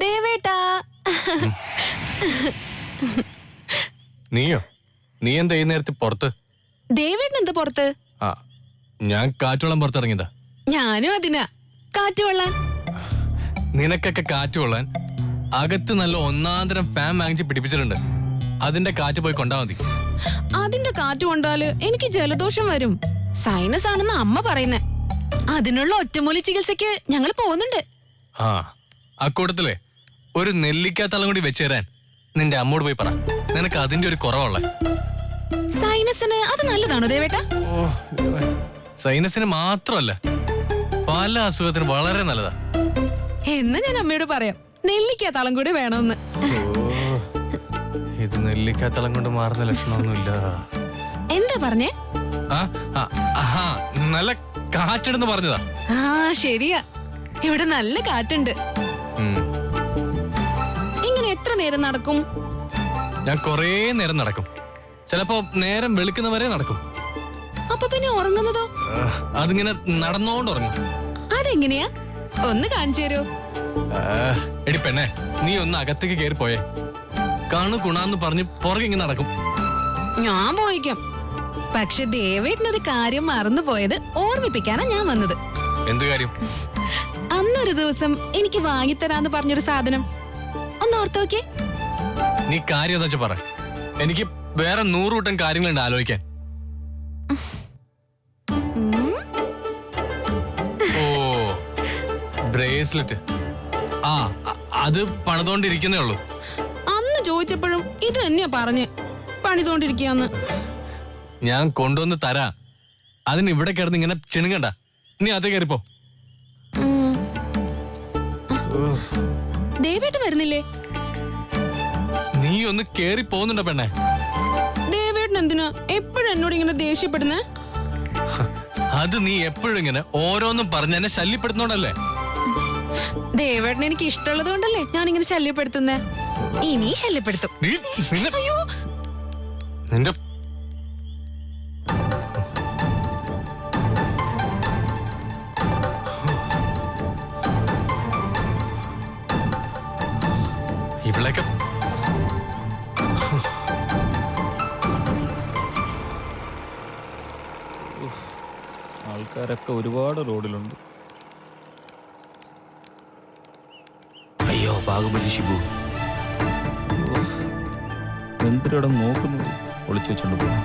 ദേവേട്ടാ. നീയോ? നീ എന്താ ഈ നേരത്തെ പുറത്ത്? ദേവേട്ടൻ എന്താ പുറത്ത്? ഞാൻ കാറ്റുവെള്ളം പുറത്തിറങ്ങിയതാ. ഞാനും അതിനാ കാറ്റ് കൊള്ളാൻ. നിനക്കൊക്കെ കാറ്റ് കൊള്ളാൻ അകത്ത് നല്ല ഒന്നാന്തരം ഫാൻ വാങ്ങിച്ച് പിടിപ്പിച്ചിട്ടുണ്ട്. അതിന്റെ കാറ്റ് പോയി കൊണ്ടാ മതി. അതിന്റെ കാറ്റ് കൊണ്ടാല് എനിക്ക് ജലദോഷം വരും. സൈനസ് ആണെന്ന് അമ്മ പറയുന്നേ. അതിനുള്ള ഒറ്റമൂലി ചികിത്സക്ക് ഞങ്ങൾ പോകുന്നുണ്ട്. അക്കൂട്ടത്തിലെ ഒരു നെല്ലിക്കാത്തളം കൂടി വെച്ച് തരാൻ നിന്റെ അമ്മോട് പോയി പറ. നിനക്ക് അതിന്റെ ഒരു കുറവുള്ള. സൈനസിന് അത് നല്ലതാണോ ദേവേട്ടാ? സൈനസിന് മാത്രമല്ല, പല അസുഖത്തിനും വളരെ നല്ലതാ. എന്ന് ഞാൻ അമ്മയോട് പറയാം, നെല്ലിക്കാത്തളം കൂടി വേണമെന്ന്. ഇത് നെല്ലിക്കാത്തളം കൊണ്ട് മാറുന്ന ലക്ഷണമൊന്നുമില്ല. എന്താ പറഞ്ഞേ? നല്ല കാറ്റെടുന്ന് പറഞ്ഞതാ. ശരിയാ, ഇവിടെ നല്ല കാറ്റുണ്ട്. ഇങ്ങനെ എത്ര നേരം നടക്കും? ഞാൻ കൊറേ നേരം നടക്കും. ചിലപ്പോ നേരം വെളുക്കുന്നവരെ നടക്കും. അപ്പൊ പിന്നെ ഉറങ്ങുന്നതോ? അതിങ്ങനെ നടന്നോണ്ട് ഉറങ്ങും. അതെങ്ങനെയാ? ഒന്ന് കാണിച്ചു തരൂ. എടി പെണ്ണെ, നീ ഒന്ന് അകത്തേക്ക് കയറി പോയേ. കാണു കുണാന്ന് പറഞ്ഞ് പുറകെ ഇങ്ങനെ നടക്കും. ഞാൻ പോയിക്കാം. പക്ഷെ ദേവേട്ടനൊരു കാര്യം മറന്നു പോയത് ഓർമ്മിപ്പിക്കാനാ ഞാൻ വന്നത്. എന്ത് കാര്യം? അന്നൊരു ദിവസം എനിക്ക് വാങ്ങിത്തരാന്ന് പറഞ്ഞൊരു സാധനം ഒന്ന് ഓർത്ത് നോക്കിയേ. നീ കാര്യം എന്താ വെച്ചാ പറ. എനിക്ക് വേറെ 100 കൂട്ടം കാര്യങ്ങളുണ്ട് ആലോചിക്കാൻ. ഓ, ബ്രേസ്ലെറ്റ്. അത് പണിതോണ്ടിരിക്കുന്നേ ഉള്ളൂ. അന്ന് ചോദിച്ചപ്പോഴും ഇത് തന്നെയാ പറഞ്ഞ്, പണിതോണ്ടിരിക്കാന്ന്. ഞാൻ കൊണ്ടുവന്ന് തരാ. അതിന് ഇവിടെ കിടന്ന് ഇങ്ങനെ ചിണുങ്ങണ്ട. നീ അതേ കയറിപ്പോ. ദേവേട്ടൻ വരുന്നില്ലേ? നീ ഒന്ന് കേറി പോകുന്നുണ്ടോ പെണ്ണെ? ദേവേട്ടൻ എന്തിനാ എപ്പോഴും എന്നോട് ഇങ്ങനെ ദേഷ്യപ്പെടുന്നേ? അത് നീ എപ്പോഴും ഇങ്ങനെ ഓരോന്നും പറഞ്ഞ് എന്നെ ശല്യപ്പെടുത്തുന്നോണ്ടല്ലേ? ദേവേട്ടൻ എനിക്ക് ഇഷ്ടമുള്ളത് കൊണ്ടല്ലേ ഞാൻ ഇങ്ങനെ ശല്യപ്പെടുത്തുന്നേ. ഇനി ശല്യപ്പെടുത്തും. അയ്യോ, നിന്റെ ഇവളൊക്കെ ആൾക്കാരൊക്കെ ഒരുപാട് റോഡിലുണ്ട്. അയ്യോ ബാഹുബലി ഷിബു, എന്തിനോടെ നോക്കുന്നത്? ഒളിച്ചു വെച്ചോണ്ട് പോകും.